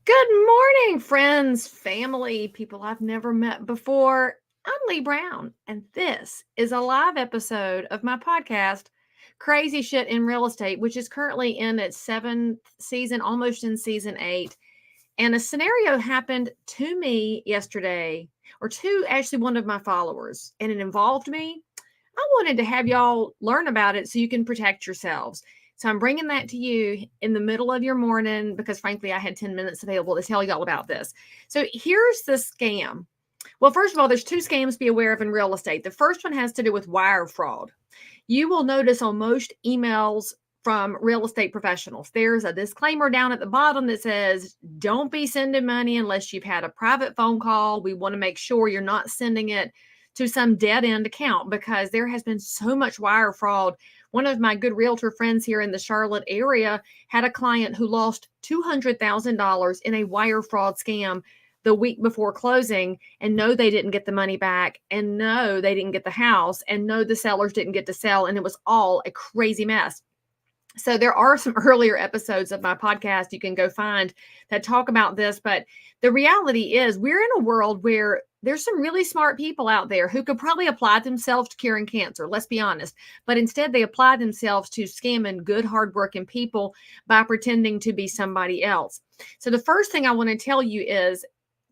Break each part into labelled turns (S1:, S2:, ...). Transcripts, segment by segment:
S1: Good morning, friends, family, people I've never met before. I'm Lee Brown, and this is a live episode of my podcast, Crazy Shit in Real Estate, which is currently in its seventh season, almost in season 8. And a scenario happened to me yesterday, or to actually one of my followers, and it involved me. I wanted to have y'all learn about it so you can protect yourselves. So I'm bringing that to you in the middle of your morning because, frankly, I had 10 minutes available to tell y'all about this. So here's the scam. Well, first of all, there's two scams to be aware of in real estate. The first one has to do with wire fraud. You will notice on most emails from real estate professionals, there's a disclaimer down at the bottom that says, don't be sending money unless you've had a private phone call. We want to make sure you're not sending it to some dead end account because there has been so much wire fraud. One of my good realtor friends here in the Charlotte area had a client who lost $200,000 in a wire fraud scam the week before closing, and no, they didn't get the money back, and no, they didn't get the house, and no, the sellers didn't get to sell, and it was all a crazy mess. So there are some earlier episodes of my podcast you can go find that talk about this, but the reality is we're in a world where there's some really smart people out there who could probably apply themselves to curing cancer, let's be honest, but instead they apply themselves to scamming good, hardworking people by pretending to be somebody else. So the first thing I want to tell you is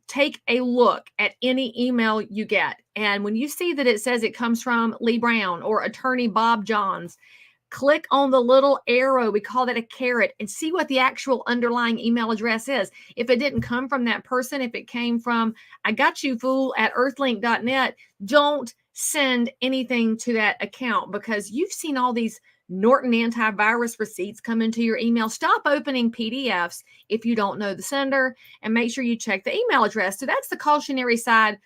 S1: take a look at any email you get. And when you see that it says it comes from Lee Brown or attorney Bob Johns, click on the little arrow. We call that a caret, and see what the actual underlying email address is. If it didn't come from that person, if it came from I got you fool at earthlink.net, don't send anything to that account because you've seen all these Norton antivirus receipts come into your email. Stop opening PDFs if you don't know the sender, and make sure you check the email address. So that's the cautionary side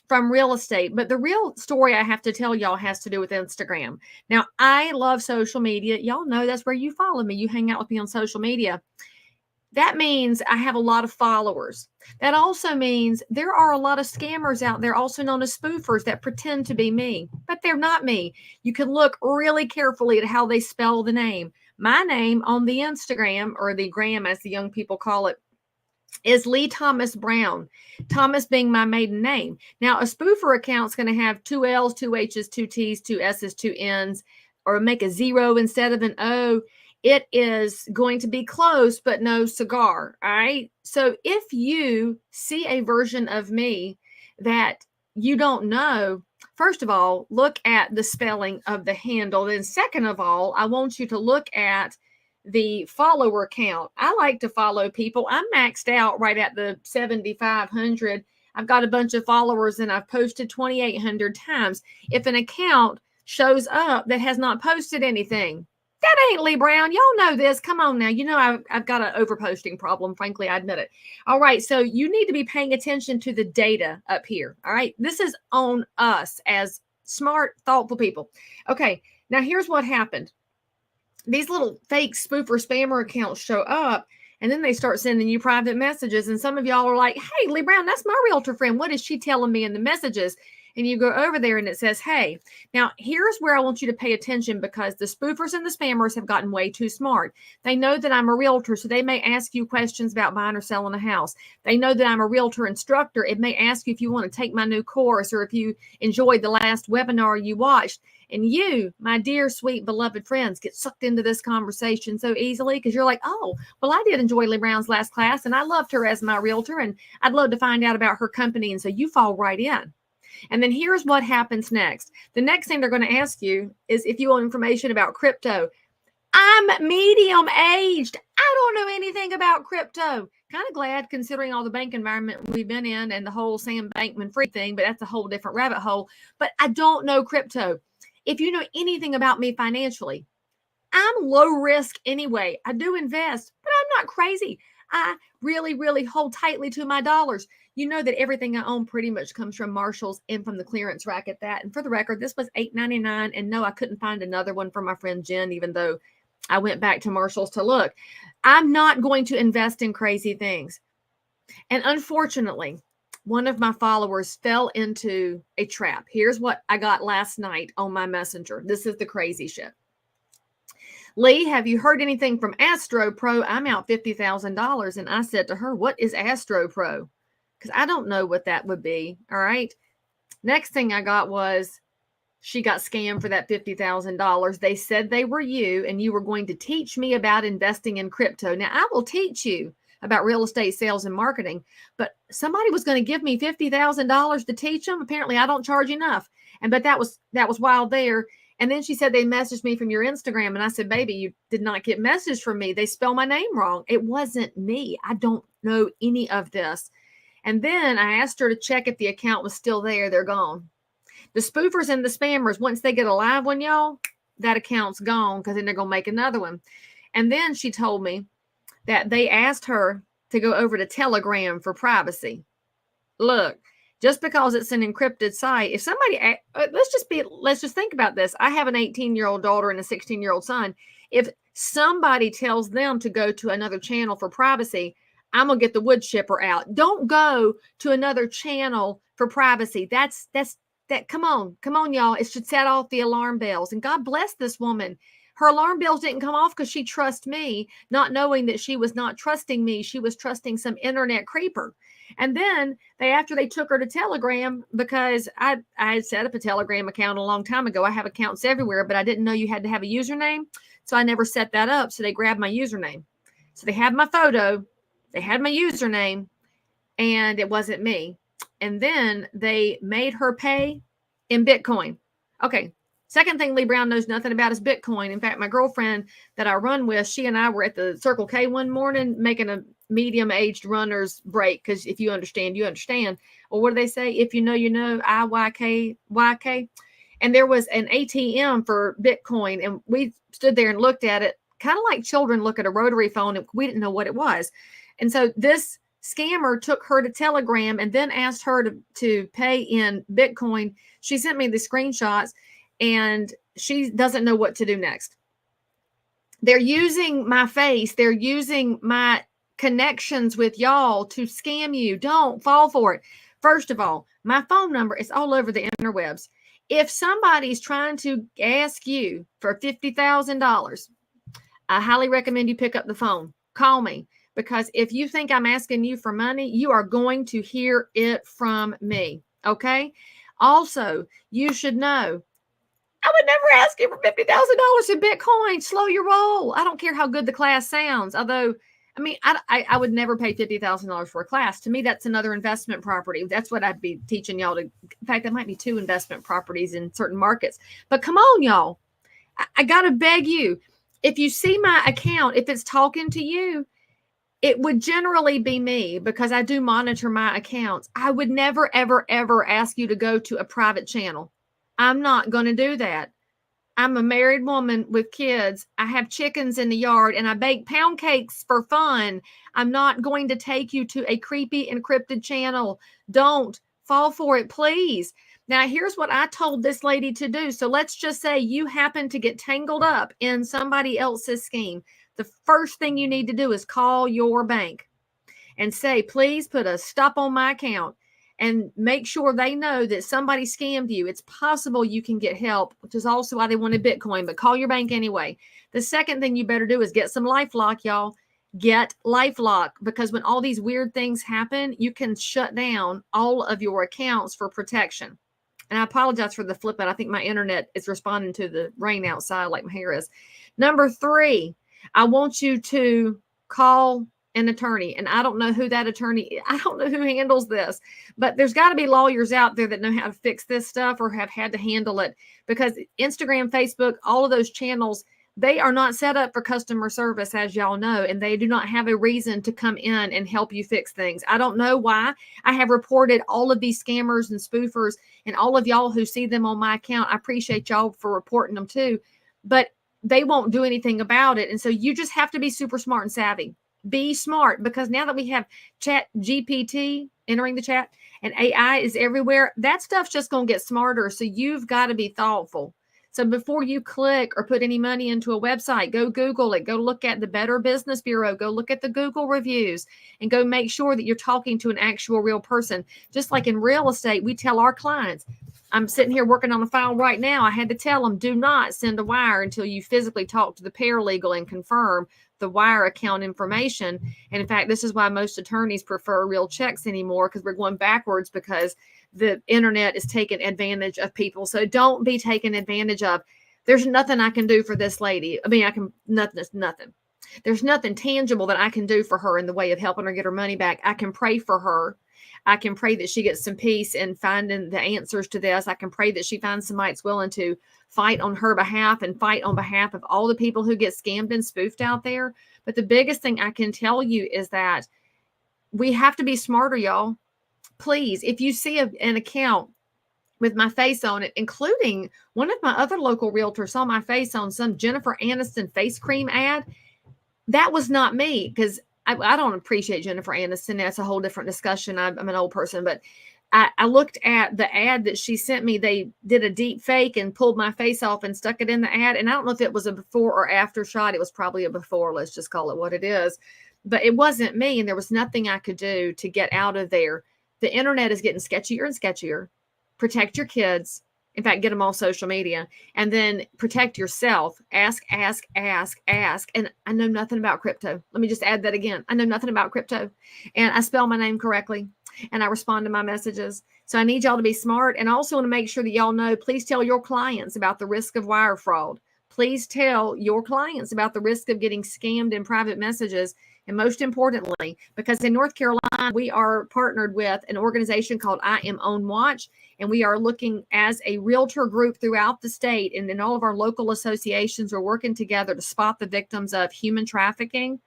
S1: from real estate. But the real story I have to tell y'all has to do with Instagram. Now, I love social media. Y'all know that's where you follow me. You hang out with me on social media. That means I have a lot of followers. That also means there are a lot of scammers out there, also known as spoofers, that pretend to be me, but they're not me. You can look really carefully at how they spell the name. My name on the Instagram, or the gram as the young people call it, is Lee Thomas Brown, Thomas being my maiden name. Now, a spoofer account is going to have 2 L's, 2 H's, 2 T's, 2 S's, 2 N's, or make a 0 instead of an O. It is going to be close, but no cigar. All right. So if you see a version of me that you don't know, first of all, look at the spelling of the handle. Then, second of all, I want you to look at the follower count. I like to follow people. I'm maxed out right at the 7,500. I've got a bunch of followers and I've posted 2,800 times. If an account shows up that has not posted anything, that ain't Lee Brown. Y'all know this. Come on now. You know I've got an overposting problem. Frankly, I admit it. All right. So you need to be paying attention to the data up here. All right. This is on us as smart, thoughtful people. Okay. Now here's what happened. These little fake spoofer spammer accounts show up, and then they start sending you private messages. And some of y'all are like, hey, Lee Brown, that's my realtor friend. What is she telling me in the messages? And you go over there and it says, hey, now here's where I want you to pay attention, because the spoofers and the spammers have gotten way too smart. They know that I'm a realtor, so they may ask you questions about buying or selling a house. They know that I'm a realtor instructor. It may ask you if you want to take my new course or if you enjoyed the last webinar you watched. And you, my dear, sweet, beloved friends, get sucked into this conversation so easily because you're like, oh, well, I did enjoy Lee Brown's last class and I loved her as my realtor and I'd love to find out about her company. And so you fall right in. And then here's what happens next. The next thing they're going to ask you is if you want information about crypto. I'm medium aged. I don't know anything about crypto. Kind of glad considering all the bank environment we've been in and the whole Sam Bankman-Fried thing, but that's a whole different rabbit hole. But I don't know crypto. If you know anything about me financially, I'm low risk anyway. I do invest, but I'm not crazy. I really, really hold tightly to my dollars. You know that everything I own pretty much comes from Marshall's and from the clearance rack at that. And for the record, this was $8.99. And no, I couldn't find another one for my friend Jen, even though I went back to Marshall's to look. I'm not going to invest in crazy things. And unfortunately, one of my followers fell into a trap. Here's what I got last night on my messenger. This is the crazy shit. Lee, have you heard anything from Astro Pro? I'm out $50,000. And I said to her, what is Astro Pro? Because I don't know what that would be. All right. Next thing I got was she got scammed for that $50,000. They said they were you and you were going to teach me about investing in crypto. Now, I will teach you about real estate sales and marketing, but somebody was going to give me $50,000 to teach them. Apparently, I don't charge enough. But that was wild there. And then she said they messaged me from your Instagram. And I said, baby, you did not get message from me. They spell my name wrong. It wasn't me. I don't know any of this. And then I asked her to check if the account was still there. They're gone. The spoofers and the spammers, once they get a live one, y'all, that account's gone because then they're going to make another one. And then she told me that they asked her to go over to Telegram for privacy. Look, just because it's an encrypted site, if somebody, let's just think about this. I have an 18-year-old daughter and a 16-year-old son. If somebody tells them to go to another channel for privacy, I'm going to get the wood chipper out. Don't go to another channel for privacy. Come on, y'all. It should set off the alarm bells. And God bless this woman. Her alarm bells didn't come off because she trusts me, not knowing that she was not trusting me. She was trusting some internet creeper. And then after they took her to Telegram, because I had set up a Telegram account a long time ago. I have accounts everywhere, but I didn't know you had to have a username. So I never set that up. So they grabbed my username. So they had my photo. They had my username, and it wasn't me. And then they made her pay in Bitcoin. Okay. Second thing Lee Brown knows nothing about is Bitcoin. In fact, my girlfriend that I run with, she and I were at the Circle K one morning making a medium-aged runner's break, because if you understand, you understand. Well, what do they say? If you know, you know, IYK. And there was an ATM for Bitcoin, and we stood there and looked at it, kind of like children look at a rotary phone, and we didn't know what it was. And so this scammer took her to Telegram and then asked her to pay in Bitcoin. She sent me the screenshots, and she doesn't know what to do next. They're using my face. They're using my connections with y'all to scam you. Don't fall for it. First of all, my phone number is all over the interwebs. If somebody's trying to ask you for $50,000, I highly recommend you pick up the phone. Call me. Because if you think I'm asking you for money, you are going to hear it from me. Okay? Also, you should know, I would never ask you for $50,000 in Bitcoin. Slow your roll. I don't care how good the class sounds. Although, I mean, I would never pay $50,000 for a class. To me, that's another investment property. That's what I'd be teaching y'all to. In fact, that might be 2 investment properties in certain markets. But come on, y'all. I got to beg you. If you see my account, if it's talking to you, it would generally be me, because I do monitor my accounts. I would never, ever, ever ask you to go to a private channel. I'm not going to do that. I'm a married woman with kids. I have chickens in the yard, and I bake pound cakes for fun. I'm not going to take you to a creepy encrypted channel. Don't fall for it, please. Now, here's what I told this lady to do. So let's just say you happen to get tangled up in somebody else's scheme. The first thing you need to do is call your bank and say, please put a stop on my account, and make sure they know that somebody scammed you. It's possible you can get help, which is also why they wanted Bitcoin, but call your bank anyway. The second thing you better do is get some LifeLock, y'all. Get LifeLock, because when all these weird things happen, you can shut down all of your accounts for protection. And I apologize for the flip out. I think my internet is responding to the rain outside like my hair is. Number 3, I want you to call an attorney. And I don't know who that attorney, I don't know who handles this, but there's got to be lawyers out there that know how to fix this stuff or have had to handle it, because Instagram, Facebook, all of those channels, they are not set up for customer service, as y'all know, and they do not have a reason to come in and help you fix things. I don't know why. I have reported all of these scammers and spoofers, and all of y'all who see them on my account. I appreciate y'all for reporting them too, but they won't do anything about it. And so you just have to be super smart and savvy. Be smart, because now that we have Chat GPT entering the chat and AI is everywhere, that stuff's just going to get smarter. So you've got to be thoughtful. So before you click or put any money into a website, go Google it. Go look at the Better Business Bureau. Go look at the Google reviews, and go make sure that you're talking to an actual real person. Just like in real estate, we tell our clients, I'm sitting here working on a file right now. I had to tell them, do not send a wire until you physically talk to the paralegal and confirm the wire account information. And in fact, this is why most attorneys prefer real checks anymore, because we're going backwards because the internet is taking advantage of people. So don't be taken advantage of. There's nothing I can do for this lady. I mean, nothing. There's nothing tangible that I can do for her in the way of helping her get her money back. I can pray for her. I can pray that she gets some peace in finding the answers to this. I can pray that she finds somebody that's willing to fight on her behalf and fight on behalf of all the people who get scammed and spoofed out there. But the biggest thing I can tell you is that we have to be smarter, y'all. Please, if you see an account with my face on it, including one of my other local realtors saw my face on some Jennifer Aniston face cream ad, that was not me, because I don't appreciate Jennifer Aniston. That's a whole different discussion. I'm an old person, but I looked at the ad that she sent me. They did a deep fake and pulled my face off and stuck it in the ad. And I don't know if it was a before or after shot. It was probably a before. Let's just call it what it is. But it wasn't me, and there was nothing I could do to get out of there. The internet is getting sketchier and sketchier. Protect your kids. In fact, get them on social media, and then protect yourself. Ask. And I know nothing about crypto. Let me just add that again. I know nothing about crypto, and I spell my name correctly, and I respond to my messages. So I need y'all to be smart. And I also want to make sure that y'all know, please tell your clients about the risk of wire fraud. Please tell your clients about the risk of getting scammed in private messages. And most importantly, because in North Carolina, we are partnered with an organization called I Am On Watch, and we are looking as a realtor group throughout the state, and in all of our local associations, we're working together to spot the victims of human trafficking.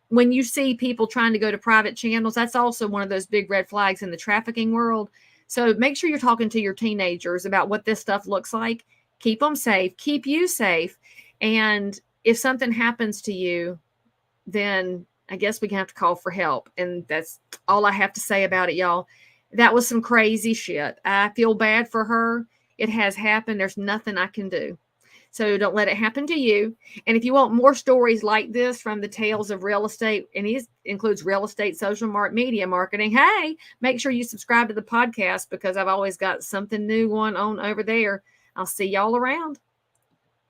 S1: When you see people trying to go to private channels, that's also one of those big red flags in the trafficking world. So make sure you're talking to your teenagers about what this stuff looks like. Keep them safe, keep you safe. And if something happens to you, then I guess we can have to call for help. And that's all I have to say about it, y'all. That was some crazy shit. I feel bad for her. It has happened. There's nothing I can do. So don't let it happen to you. And if you want more stories like this from the tales of real estate, and it includes real estate, social media marketing, hey, make sure you subscribe to the podcast, because I've always got something new going on over there. I'll see y'all around.